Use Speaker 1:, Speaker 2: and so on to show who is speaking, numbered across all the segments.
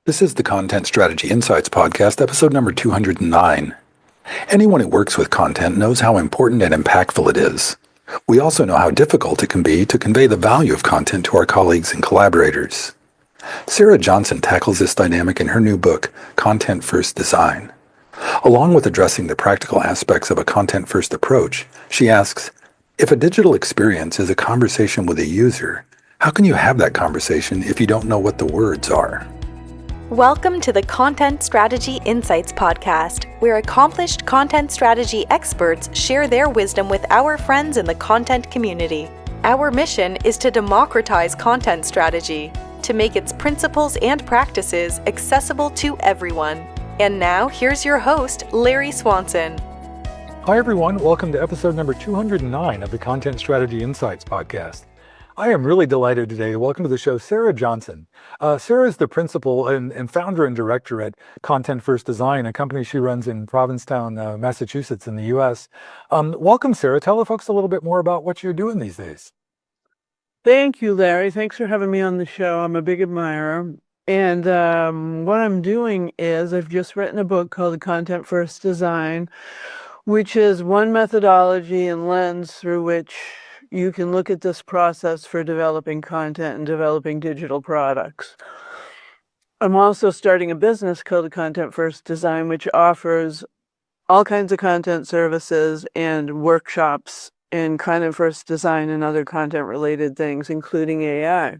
Speaker 1: This is the Content Strategy Insights Podcast, episode number 209. Anyone who works with content knows how important and impactful it is. We also know how difficult it can be to convey the value of content to our colleagues and collaborators. Sarah Johnson tackles this dynamic in her new book, Content First Design. Along with addressing the practical aspects of a content-first approach, she asks, if a digital experience is a conversation with a user, how can you have that conversation if you don't know what the words are?
Speaker 2: Welcome to the Content Strategy Insights Podcast, where accomplished content strategy experts share their wisdom with our friends in the content community. Our mission is to democratize content strategy, to make its principles and practices accessible to everyone. And now, here's your host, Larry Swanson.
Speaker 3: Hi, everyone. Welcome to episode number 209 of the Content Strategy Insights Podcast. I am really delighted today to welcome to the show Sarah Johnson. Sarah is the principal and founder and director at Content First Design, a company she runs in Provincetown, Massachusetts in the U.S. Welcome, Sarah. Tell the folks a little bit more about what you're doing these days.
Speaker 4: Thank you, Larry. Thanks for having me on the show. I'm a big admirer. And what I'm doing is I've just written a book called The Content First Design, which is one methodology and lens through which you can look at this process for developing content and developing digital products. I'm also starting a business called Content First Design, which offers all kinds of content services and workshops in content first design and other content related things, including AI.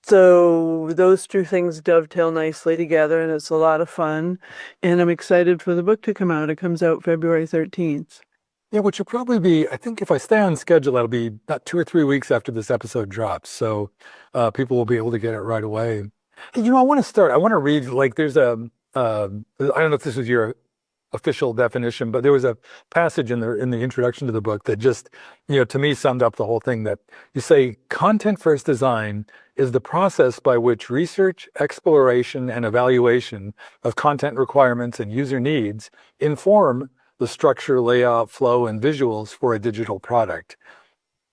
Speaker 4: So those two things dovetail nicely together, and it's a lot of fun. And I'm excited for the book to come out. It comes out February 13th.
Speaker 3: Yeah, which will probably be, I think if I stay on schedule, that'll be about 2 or 3 weeks after this episode drops. So people will be able to get it right away. Hey, I want to read, there's I don't know if this is your official definition, but there was a passage in the introduction to the book that just, to me summed up the whole thing, that you say content first design is the process by which research, exploration, and evaluation of content requirements and user needs inform the structure, layout, flow, and visuals for a digital product.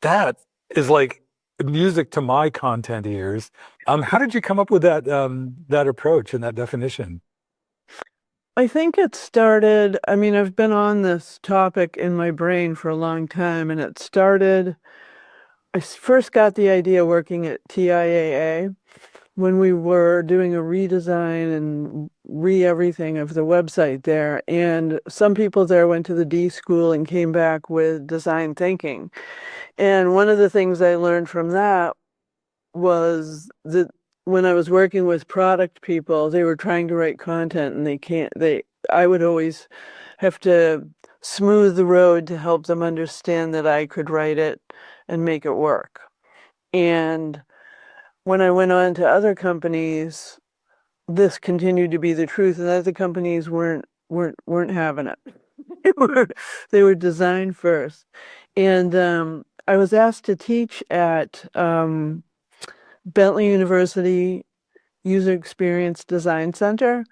Speaker 3: That is like music to my content ears. How did you come up with that approach and that definition?
Speaker 4: I think it started, I've been on this topic in my brain for a long time, and it started, I first got the idea working at TIAA when we were doing a redesign and everything of the website there. And some people there went to the D school and came back with design thinking. And one of the things I learned from that was that when I was working with product people, they were trying to write content and I would always have to smooth the road to help them understand that I could write it and make it work. And when I went on to other companies, this continued to be the truth, and other companies weren't having it. They were design first. And I was asked to teach at Bentley University User Experience Design Center,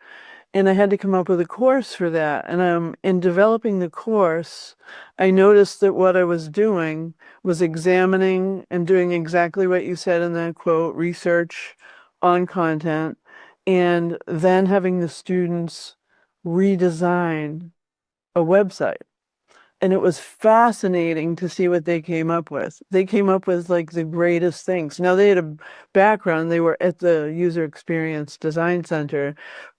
Speaker 4: and I had to come up with a course for that. And in developing the course, I noticed that what I was doing was examining and doing exactly what you said in that quote, research on content, and then having the students redesign a website. And it was fascinating to see what they came up with. They came up with the greatest things. Now, they had a background, they were at the User Experience Design Center,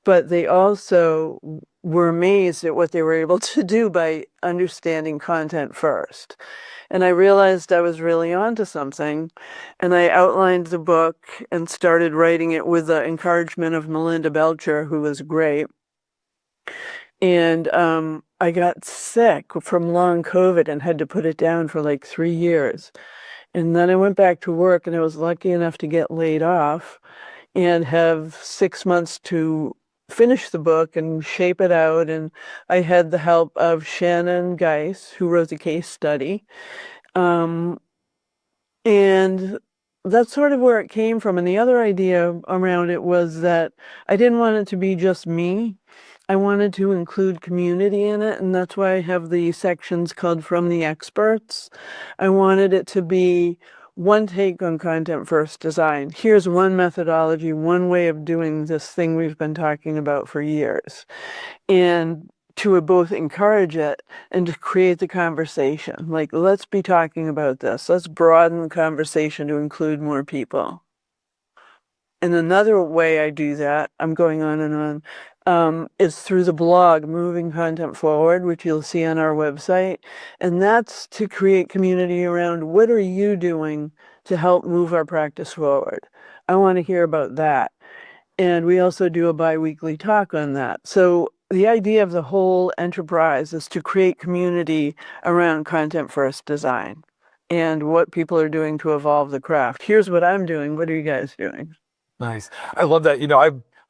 Speaker 4: but they also were amazed at what they were able to do by understanding content first. And I realized I was really onto something, and I outlined the book and started writing it with the encouragement of Melinda Belcher, who was great. And I got sick from long COVID and had to put it down for 3 years. And then I went back to work, and I was lucky enough to get laid off and have 6 months to finish the book and shape it out. And I had the help of Shannon Geis, who wrote the case study. And that's sort of where it came from. And the other idea around it was that I didn't want it to be just me. I wanted to include community in it, and that's why I have the sections called From the Experts. I wanted it to be one take on content first design. Here's one methodology, one way of doing this thing we've been talking about for years. And to both encourage it and to create the conversation. Like, let's be talking about this. Let's broaden the conversation to include more people. And another way I do that, I'm going on and on, is through the blog, Moving Content Forward, which you'll see on our website. And that's to create community around what are you doing to help move our practice forward? I want to hear about that. And we also do a bi-weekly talk on that. So the idea of the whole enterprise is to create community around content first design and what people are doing to evolve the craft. Here's what I'm doing. What are you guys doing?
Speaker 3: Nice. I love that.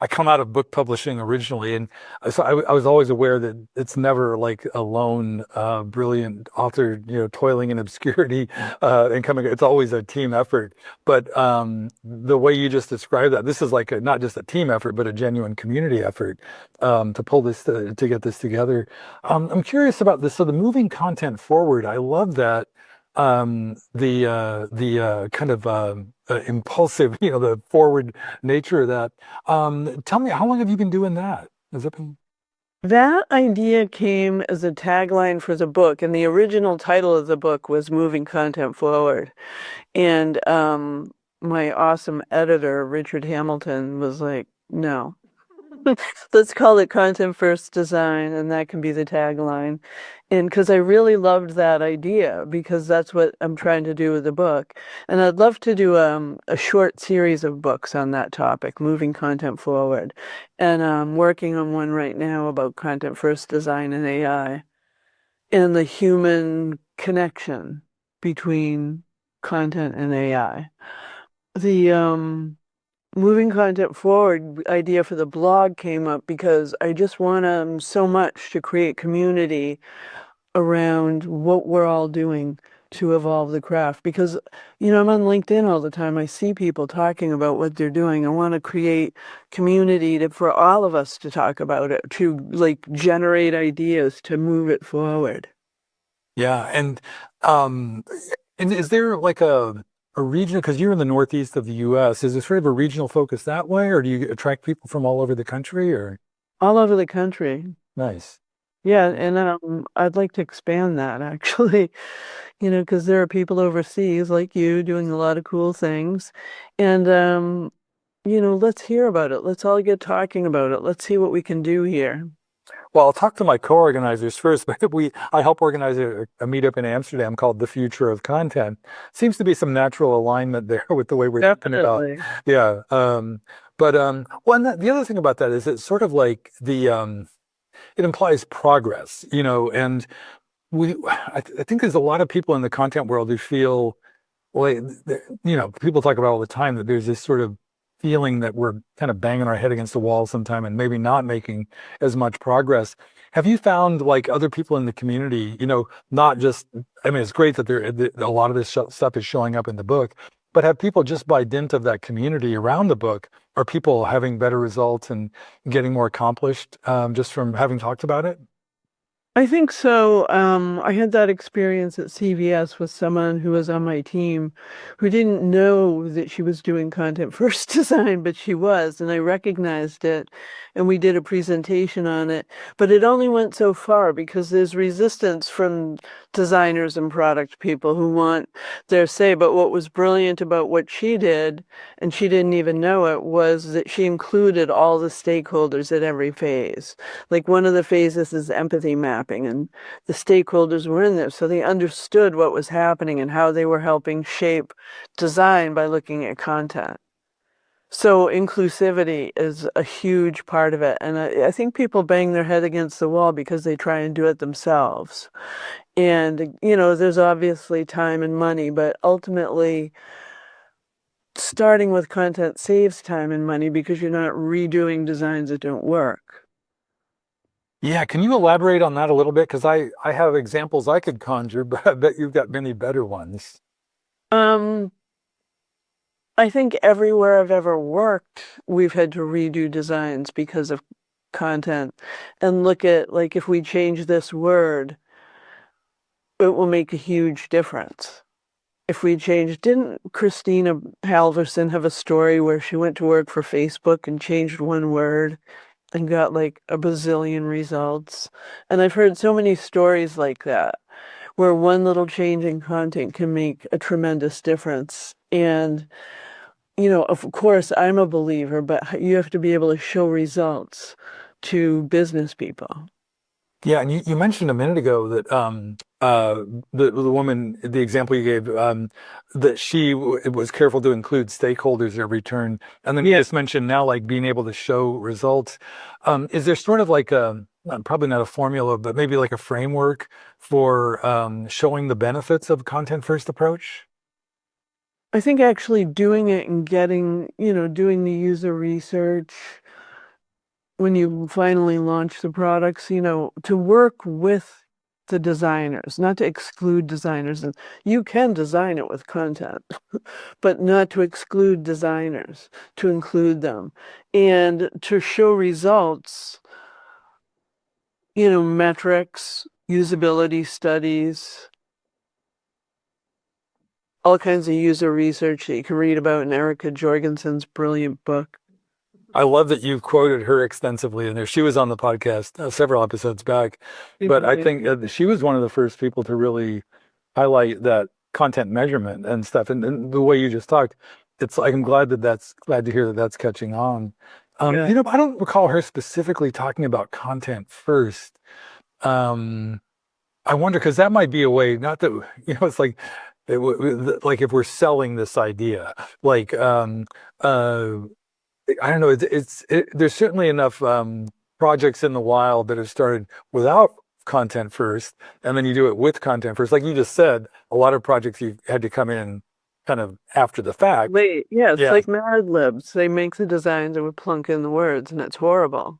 Speaker 3: I come out of book publishing originally, and so I was always aware that it's never like a lone, brilliant author, toiling in obscurity, and coming. It's always a team effort. But the way you just described that, this is like not just a team effort, but a genuine community effort to pull this to get this together. I'm curious about this. So the moving content forward, I love that. The kind of impulsive, the forward nature of that. Tell me, how long have you been doing that? Has it been?
Speaker 4: That idea came as a tagline for the book, and the original title of the book was Moving Content Forward. And my awesome editor, Richard Hamilton, was like, no. Let's call it content first design, and that can be the tagline. And because I really loved that idea, because that's what I'm trying to do with the book. And I'd love to do a short series of books on that topic, moving content forward. And I'm working on one right now about content first design and AI and the human connection between content and AI. The moving content forward idea for the blog came up because I just want so much to create community around what we're all doing to evolve the craft. Because, I'm on LinkedIn all the time. I see people talking about what they're doing. I want to create community for all of us to talk about it, to like generate ideas to move it forward.
Speaker 3: Yeah, and is there like a region, because you're in the northeast of the U.S., is there sort of a regional focus that way, or do you attract people from all over the country, or?
Speaker 4: All over the country.
Speaker 3: Nice.
Speaker 4: Yeah, and I'd like to expand that actually, because there are people overseas like you doing a lot of cool things. And let's hear about it. Let's all get talking about it. Let's see what we can do here.
Speaker 3: Well, I'll talk to my co-organizers first, but I help organize a meetup in Amsterdam called The Future of Content. Seems to be some natural alignment there with the way we're thinking about.
Speaker 4: Definitely.
Speaker 3: Yeah. Well, and the other thing about that is it's sort of like it implies progress, and I think there's a lot of people in the content world who feel, well, people talk about all the time that there's this sort of feeling that we're kind of banging our head against the wall sometime and maybe not making as much progress. Have you found like other people in the community, not just, I mean, it's great that a lot of this stuff is showing up in the book, but have people just by dint of that community around the book, are people having better results and getting more accomplished just from having talked about it?
Speaker 4: I think so. I had that experience at CVS with someone who was on my team who didn't know that she was doing content first design, but she was, and I recognized it, and we did a presentation on it. But it only went so far because there's resistance from designers and product people who want their say. But what was brilliant about what she did, and she didn't even know it, was that she included all the stakeholders at every phase. Like one of the phases is empathy mapping, and the stakeholders were in there, so they understood what was happening and how they were helping shape design by looking at content. So inclusivity is a huge part of it, and I think people bang their head against the wall because they try and do it themselves. And there's obviously time and money, but ultimately starting with content saves time and money because you're not redoing designs that don't work.
Speaker 3: Yeah, can you elaborate on that a little bit? Because I have examples I could conjure, but I bet you've got many better ones.
Speaker 4: I think everywhere I've ever worked, we've had to redo designs because of content and look at, like, if we change this word, it will make a huge difference. if we change, didn't Christina Halverson have a story where she went to work for Facebook and changed one word and got like a bazillion results? And I've heard so many stories like that, where one little change in content can make a tremendous difference. And, of course, I'm a believer, but you have to be able to show results to business people.
Speaker 3: Yeah, and you mentioned a minute ago that the woman, the example you gave, that she was careful to include stakeholders every turn, and then you just mentioned now like being able to show results. Is there sort of like a probably not a formula, but maybe like a framework for showing the benefits of content first approach?
Speaker 4: I think actually doing it and doing the user research when you finally launch the products, to work with the designers, not to exclude designers. And you can design it with content, but not to exclude designers, to include them and to show results, metrics, usability studies, all kinds of user research that you can read about in Erica Jorgensen's brilliant book.
Speaker 3: I love that you quoted her extensively in there. She was on the podcast several episodes back, but I think she was one of the first people to really highlight that content measurement and stuff. And the way you just talked, it's like I'm glad to hear that that's catching on. I don't recall her specifically talking about content first. I wonder because that might be a way. Not that it's like like if we're selling this idea, like I don't know. There's certainly enough projects in the wild that have started without content first, and then you do it with content first. Like you just said, a lot of projects you had to come in kind of after the fact.
Speaker 4: It's like Mad Libs. They make the designs and we plunk in the words, and it's horrible.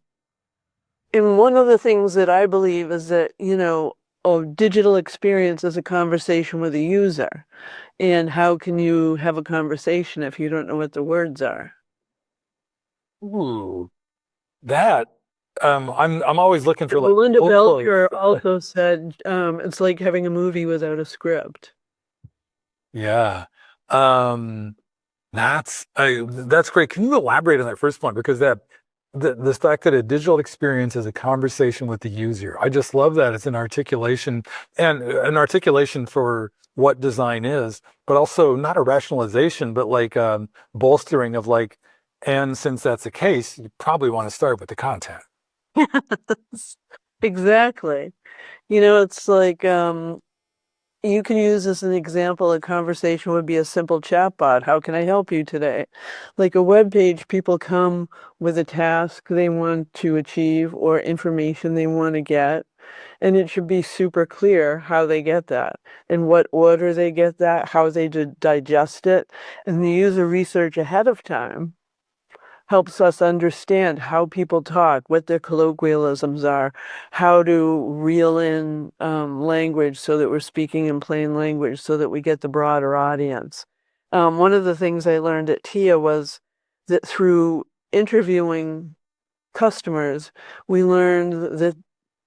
Speaker 4: And one of the things that I believe is that, digital experience is a conversation with a user. And how can you have a conversation if you don't know what the words are?
Speaker 3: Ooh, that I'm always looking for like
Speaker 4: Belinda Belcher also said it's like having a movie without a script.
Speaker 3: Yeah. That's great. Can you elaborate on that first point? Because the fact that a digital experience is a conversation with the user, I just love that. It's an articulation for what design is, but also not a rationalization, but like bolstering of like, and since that's the case, you probably want to start with the content.
Speaker 4: Exactly. It's like you can use as an example, a conversation would be a simple chatbot. How can I help you today? Like a web page, people come with a task they want to achieve or information they want to get. And it should be super clear how they get that, in what order they get that, how they digest it. And the user research ahead of time helps us understand how people talk, what their colloquialisms are, how to reel in language so that we're speaking in plain language so that we get the broader audience. One of the things I learned at TIA was that through interviewing customers, we learned that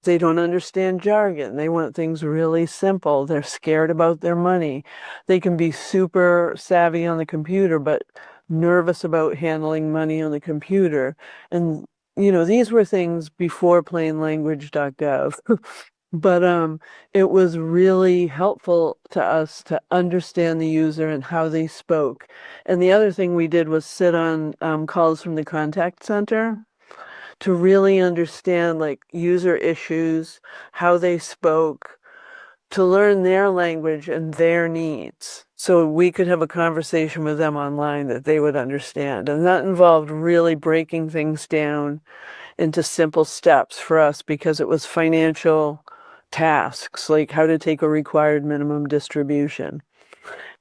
Speaker 4: they don't understand jargon. They want things really simple. They're scared about their money. They can be super savvy on the computer, but nervous about handling money on the computer. And, these were things before plainlanguage.gov. But it was really helpful to us to understand the user and how they spoke. And the other thing we did was sit on calls from the contact center to really understand like user issues, how they spoke, to learn their language and their needs. So we could have a conversation with them online that they would understand. And that involved really breaking things down into simple steps for us because it was financial tasks, like how to take a required minimum distribution.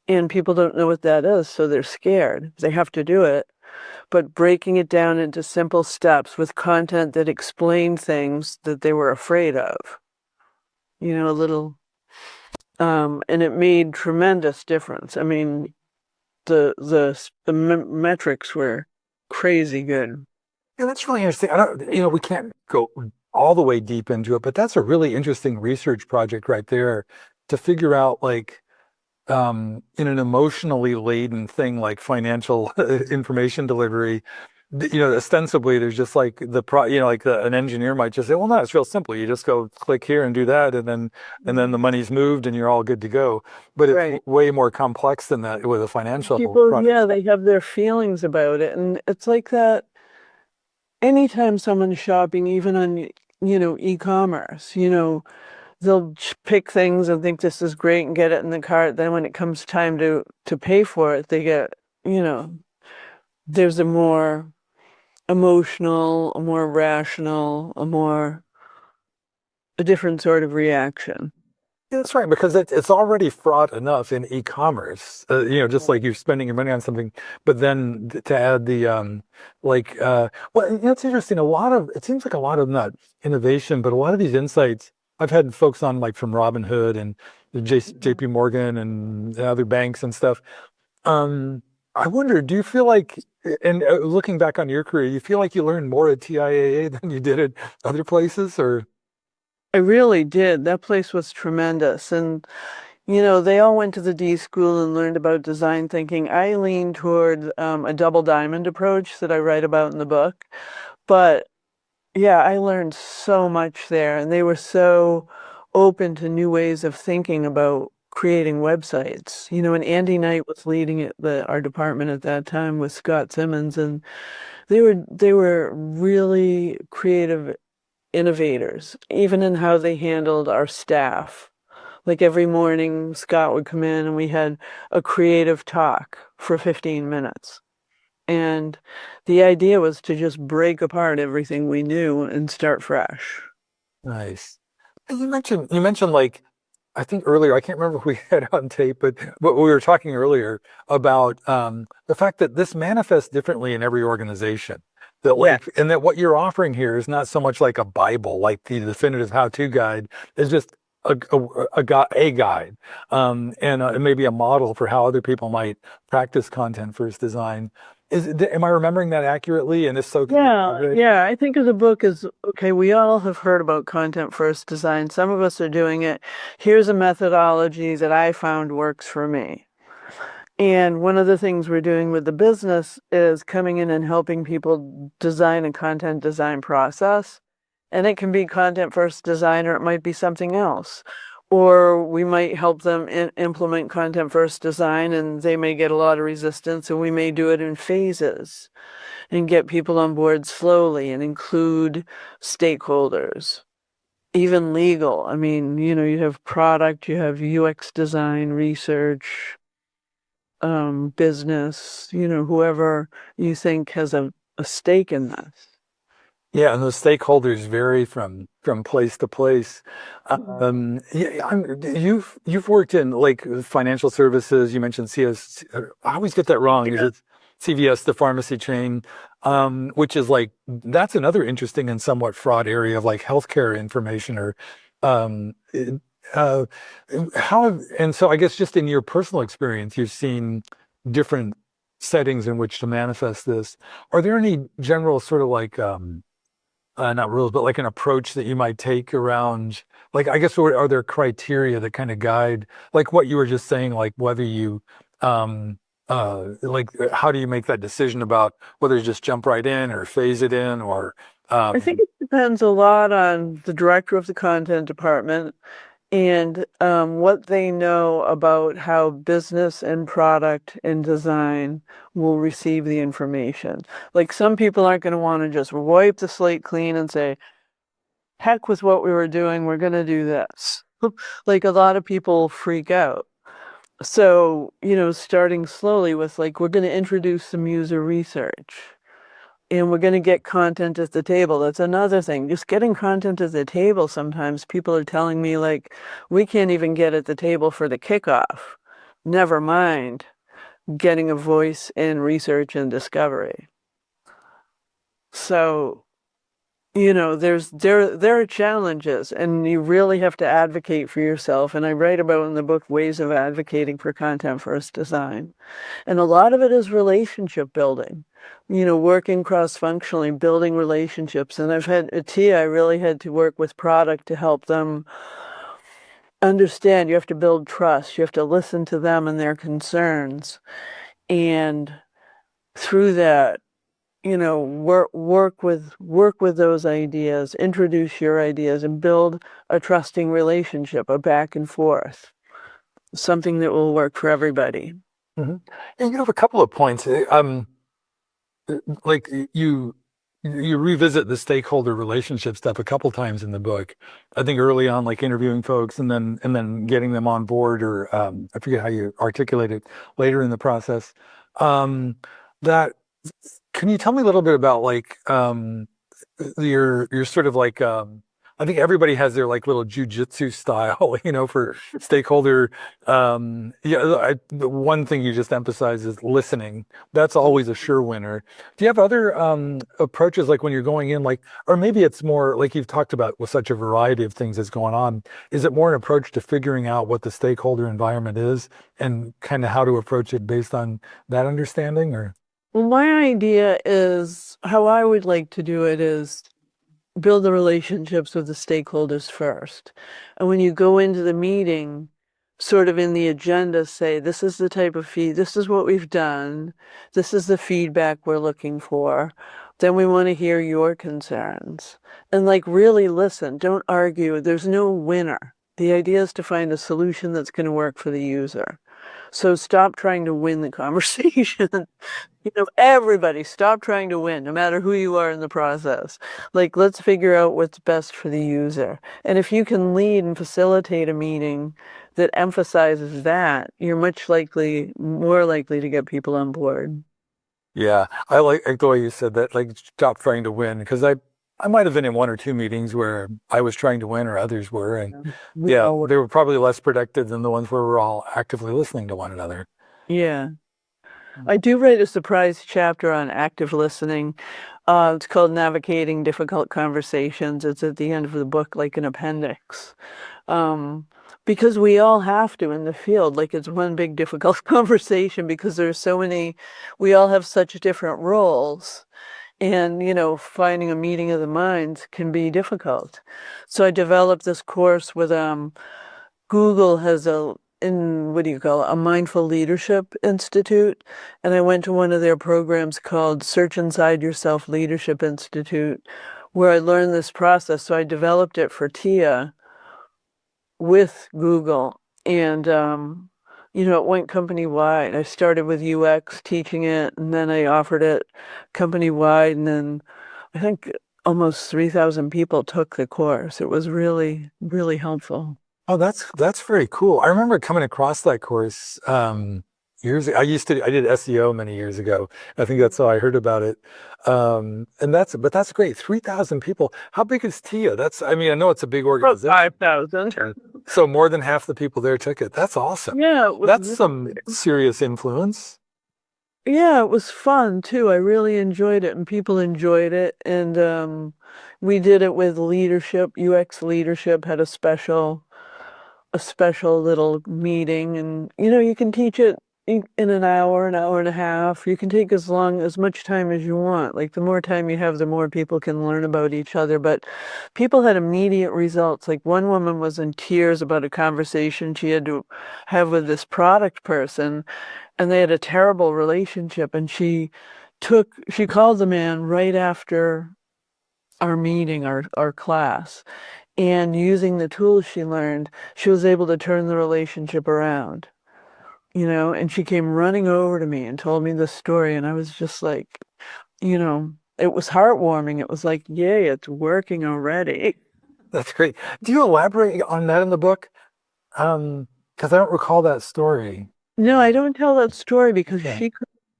Speaker 4: And people don't know what that is, so they're scared. They have to do it. But breaking it down into simple steps with content that explained things that they were afraid of. A little, and it made tremendous difference. I mean, the metrics were crazy good.
Speaker 3: Yeah, that's really interesting. I don't, we can't go all the way deep into it, but that's a really interesting research project right there to figure out like in an emotionally laden thing like financial information delivery, ostensibly there's just like an engineer might just say, well, no, it's real simple. You just go click here and do that, and then the money's moved and you're all good to go. But it's
Speaker 4: Right.
Speaker 3: way more complex than that with a financial
Speaker 4: People,
Speaker 3: product.
Speaker 4: yeah, they have their feelings about it. And it's like that anytime someone's shopping, even on, e-commerce, they'll pick things and think this is great and get it in the cart. Then when it comes time to pay for it, they get, you know, there's a more emotional, a more rational, a different sort of reaction.
Speaker 3: Yeah, that's right, because it's already fraught enough in e-commerce, just
Speaker 4: Right.
Speaker 3: like you're spending your money on something, but then to add the well, it's interesting. It seems like a lot of not innovation, but a lot of these insights. I've had folks on like from Robinhood and the
Speaker 4: Mhm.
Speaker 3: JP Morgan and other banks and stuff. Um, I wonder, do you feel like, and looking back on your career, you feel like you learned more at TIAA than you did at other places, or?
Speaker 4: I really did. That place was tremendous. And, they all went to the D school and learned about design thinking. I leaned toward a double diamond approach that I write about in the book. But yeah, I learned so much there, and they were so open to new ways of thinking about creating websites. And Andy Knight was leading our department at that time with Scott Simmons, and they were really creative innovators, even in how they handled our staff. Like every morning, Scott would come in and we had a creative talk for 15 minutes. And the idea was to just break apart everything we knew and start fresh.
Speaker 3: Nice. And you mentioned like I think earlier, I can't remember if we had it on tape, but we were talking earlier about the fact that this manifests differently in every organization. That
Speaker 4: Yeah.
Speaker 3: and that what you're offering here is not so much like a Bible, like the definitive how-to guide, is just a guide, and maybe a model for how other people might practice content first design. Am I remembering that accurately? And if so, can you
Speaker 4: Yeah,
Speaker 3: elaborate?
Speaker 4: yeah. I think of the book as okay, we all have heard about content first design. Some of us are doing it. Here's a methodology that I found works for me. And one of the things we're doing with the business is coming in and helping people design a content design process. And it can be content first design, or it might be something else. Or we might help them implement content first design, and they may get a lot of resistance, and we may do it in phases and get people on board slowly and include stakeholders, even legal. I mean, you have product, you have UX design, research, business, whoever you think has a stake in this.
Speaker 3: Yeah, and those stakeholders vary from place to place. Yeah, you've worked in like financial services. You mentioned CS. I always get that wrong. Is it CVS, the pharmacy chain, which is like that's another interesting and somewhat fraught area of like healthcare information or um, it- uh, and so I guess just in your personal experience, you've seen different settings in which to manifest this. Are there any general sort of like not rules, but like an approach that you might take around, like, I guess, are there criteria that kind of guide, like what you were just saying, like whether you, how do you make that decision about whether to just jump right in or phase it in or,
Speaker 4: I think
Speaker 3: um,
Speaker 4: it depends a lot on the director of the content department and what they know about how business and product and design will receive the information. Like some people aren't going to want to just wipe the slate clean and say, heck with what we were doing, we're going to do this. Like a lot of people freak out. So, starting slowly with like, we're going to introduce some user research and we're going to get content at the table. That's another thing. Just getting content at the table, sometimes people are telling me, like, we can't even get at the table for the kickoff. Never mind getting a voice in research and discovery. So, there are challenges, and you really have to advocate for yourself. And I write about in the book ways of advocating for content first design. And a lot of it is relationship building, working cross functionally, building relationships. And I've had at TIA, I really had to work with product to help them understand, you have to build trust, you have to listen to them and their concerns, and through that, work with those ideas, introduce your ideas, and build a trusting relationship, a back and forth, something that will work for everybody.
Speaker 3: And you have a couple of points. Like you revisit the stakeholder relationship stuff a couple times in the book. I think early on, like interviewing folks and then getting them on board, or I forget how you articulate it later in the process. That Can you tell me a little bit about like your sort of like I think everybody has their like little jujitsu style, for stakeholder. The one thing you just emphasized is listening. That's always a sure winner. Do you have other approaches, like when you're going in, like, or maybe it's more like you've talked about with such a variety of things that's going on? Is it more an approach to figuring out what the stakeholder environment is and kind of how to approach it based on that understanding, or?
Speaker 4: Well, my idea is how I would like to do it is build the relationships with the stakeholders first. And when you go into the meeting, sort of in the agenda, say, this is the type of this is what we've done, this is the feedback we're looking for. Then we want to hear your concerns. And like really listen, don't argue. There's no winner. The idea is to find a solution that's going to work for the user. So stop trying to win the conversation. Everybody stop trying to win, no matter who you are in the process. Like, let's figure out what's best for the user. And if you can lead and facilitate a meeting that emphasizes that, you're more likely to get people on board.
Speaker 3: Yeah, I like the way you said that, like stop trying to win, because I might have been in one or two meetings where I was trying to win or others were, and they were probably less productive than the ones where we're all actively listening to one another.
Speaker 4: Yeah. I do write a surprise chapter on active listening. It's called Navigating Difficult Conversations. It's at the end of the book, like an appendix. Because we all have to in the field, like it's one big difficult conversation because there's so many, we all have such different roles. And, finding a meeting of the minds can be difficult. So I developed this course with Google has a mindful leadership institute. And I went to one of their programs called Search Inside Yourself Leadership Institute, where I learned this process. So I developed it for TIA with Google. And, it went company-wide. I started with UX teaching it, and then I offered it company-wide. And then I think almost 3,000 people took the course. It was really, really helpful.
Speaker 3: Oh, that's very cool. I remember coming across that course years ago. I did SEO many years ago. I think that's how I heard about it. But that's great. 3,000 people. How big is TIA? I know it's a big organization.
Speaker 4: 5,000.
Speaker 3: So more than half the people there took it. That's awesome.
Speaker 4: Yeah.
Speaker 3: That's some serious influence.
Speaker 4: Yeah, it was fun too. I really enjoyed it and people enjoyed it. And we did it with leadership. UX leadership had a special little meeting, and you can teach it in an hour and a half. You can take as much time as you want. Like the more time you have, the more people can learn about each other. But people had immediate results. Like one woman was in tears about a conversation she had to have with this product person, and they had a terrible relationship. And she called the man right after our meeting, our class. And using the tools she learned, she was able to turn the relationship around, and she came running over to me and told me the story. And I was just like, it was heartwarming. It was like, yay, it's working already.
Speaker 3: That's great. Do you elaborate on that in the book? Because I don't recall that story.
Speaker 4: No, I don't tell that story because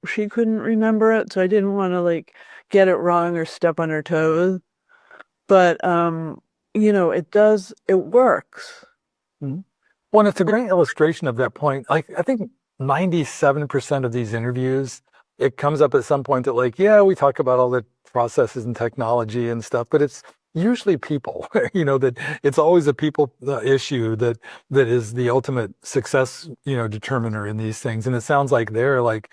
Speaker 4: she couldn't remember it. So I didn't want to get it wrong or step on her toes. But, it works.
Speaker 3: Mm-hmm. Well, it's a great illustration of that point. Like, I think 97% of these interviews, it comes up at some point that we talk about all the processes and technology and stuff, but it's usually people, that it's always a people issue that is the ultimate success, determiner in these things. And it sounds like there's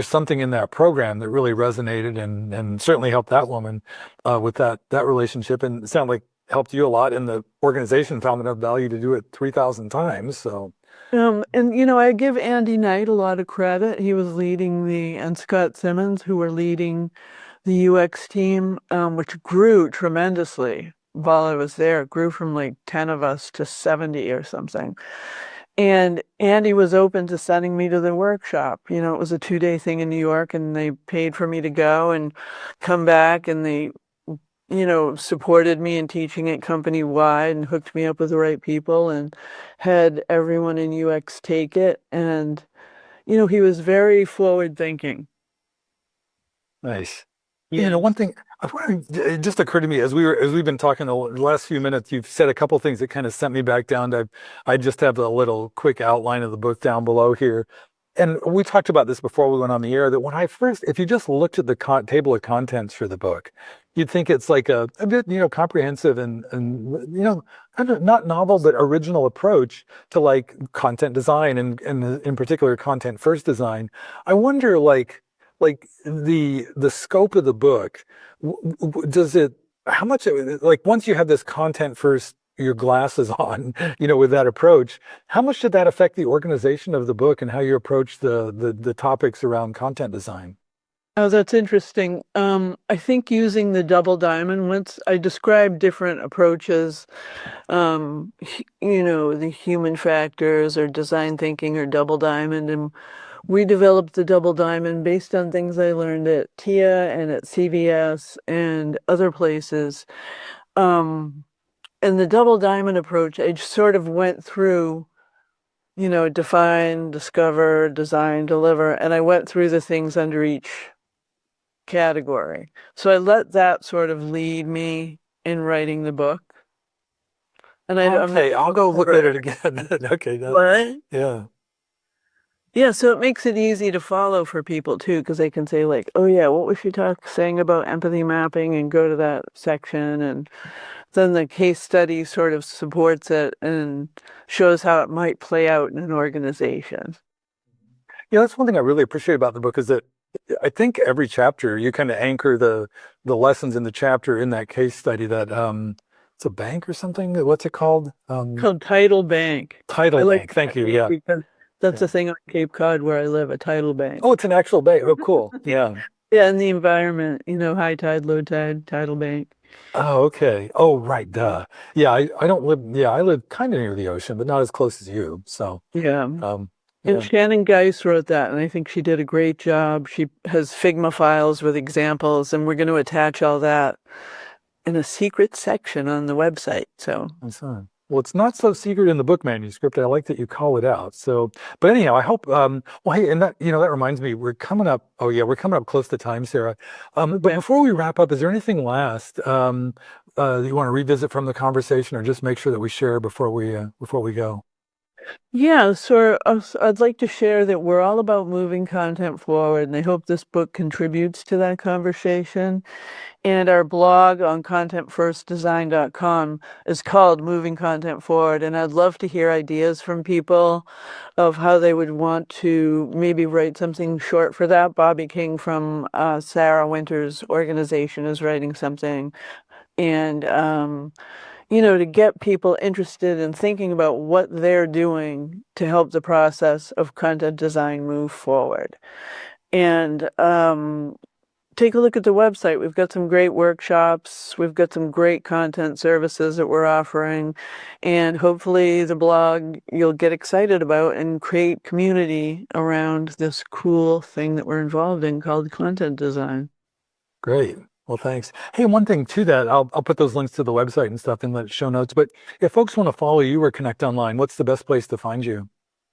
Speaker 3: something in that program that really resonated and certainly helped that woman with that relationship. And it sounded like helped you a lot, and the organization found enough value to do it 3,000 times. So,
Speaker 4: And I give Andy Knight a lot of credit. He was leading and Scott Simmons, who were leading the UX team, which grew tremendously while I was there. It grew from like 10 of us to 70 or something. And Andy was open to sending me to the workshop. It was a 2-day thing in New York, and they paid for me to go and come back, and they supported me in teaching it company wide and hooked me up with the right people and had everyone in UX take it. And, he was very forward thinking.
Speaker 3: nice.
Speaker 4: Yeah.
Speaker 3: One thing it just occurred to me as we've been talking the last few minutes, you've said a couple things that kind of sent me back down to, I just have a little quick outline of the book down below here. And we talked about this before we went on the air, that if you just looked at the table of contents for the book, you'd think it's like a bit, comprehensive and kind of not novel, but original approach to like content design and in particular content first design. I wonder, like the scope of the book, does it, how much, like once you have this content first, your glasses on, with that approach, how much did that affect the organization of the book and how you approach the topics around content design?
Speaker 4: Oh, that's interesting. I think using the double diamond, once I described different approaches, the human factors or design thinking or double diamond, and we developed the double diamond based on things I learned at TIA and at CVS and other places. And the double diamond approach, I sort of went through, define, discover, design, deliver, and I went through the things under each category. So I let that sort of lead me in writing the book. And
Speaker 3: I'll go look at it again. Okay.
Speaker 4: What?
Speaker 3: Yeah.
Speaker 4: Yeah, so it makes it easy to follow for people too, because they can say like, oh yeah, what was she saying about empathy mapping, and go to that section, and then the case study sort of supports it and shows how it might play out in an organization.
Speaker 3: That's one thing I really appreciate about the book, is that I think every chapter you kind of anchor the lessons in the chapter in that case study that it's a bank or something. What's it called?
Speaker 4: Called Tidal Bank.
Speaker 3: Tidal Bank. Thank you. Yeah.
Speaker 4: Because that's a thing on Cape Cod where I live, a tidal bank.
Speaker 3: Oh, it's an actual bank. Oh, cool. Yeah.
Speaker 4: Yeah, and the environment, high tide, low tide, tidal bank.
Speaker 3: Oh, okay. Oh, right. Duh. Yeah, I don't live. Yeah, I live kind of near the ocean, but not as close as you. So
Speaker 4: yeah.
Speaker 3: Yeah.
Speaker 4: And Shannon Geis wrote that, and I think she did a great job. She has Figma files with examples, and we're going to attach all that in a secret section on the website. So.
Speaker 3: Well, it's not so secret in the book manuscript. I like that you call it out. So, but anyhow, I hope, well, hey, and that reminds me, we're coming up close to time, Sarah. But before we wrap up, is there anything last that you want to revisit from the conversation, or just make sure that we share before we go?
Speaker 4: Yeah, so I'd like to share that we're all about moving content forward, and I hope this book contributes to that conversation. And our blog on contentfirstdesign.com is called Moving Content Forward, and I'd love to hear ideas from people of how they would want to maybe write something short for that. Bobby King from Sarah Winter's organization is writing something, and to get people interested in thinking about what they're doing to help the process of content design move forward. And take a look at the website. We've got some great workshops. We've got some great content services that we're offering. And hopefully the blog you'll get excited about and create community around this cool thing that we're involved in called content design.
Speaker 3: Great. Well, thanks. Hey, one thing to that, I'll put those links to the website and stuff in the show notes. But if folks want to follow you or connect online, what's the best place to find you?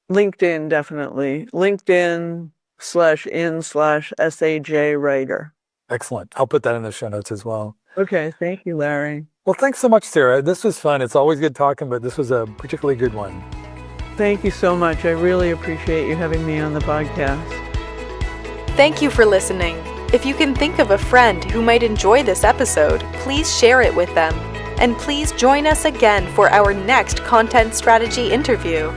Speaker 4: LinkedIn, definitely. LinkedIn/in/SAJ writer.
Speaker 3: Excellent. I'll put that in the show notes as well.
Speaker 4: Okay. Thank you, Larry.
Speaker 3: Well, thanks so much, Sarah. This was fun. It's always good talking, but this was a particularly good one.
Speaker 4: Thank you so much. I really appreciate you having me on the podcast.
Speaker 2: Thank you for listening. If you can think of a friend who might enjoy this episode, please share it with them. And please join us again for our next content strategy interview.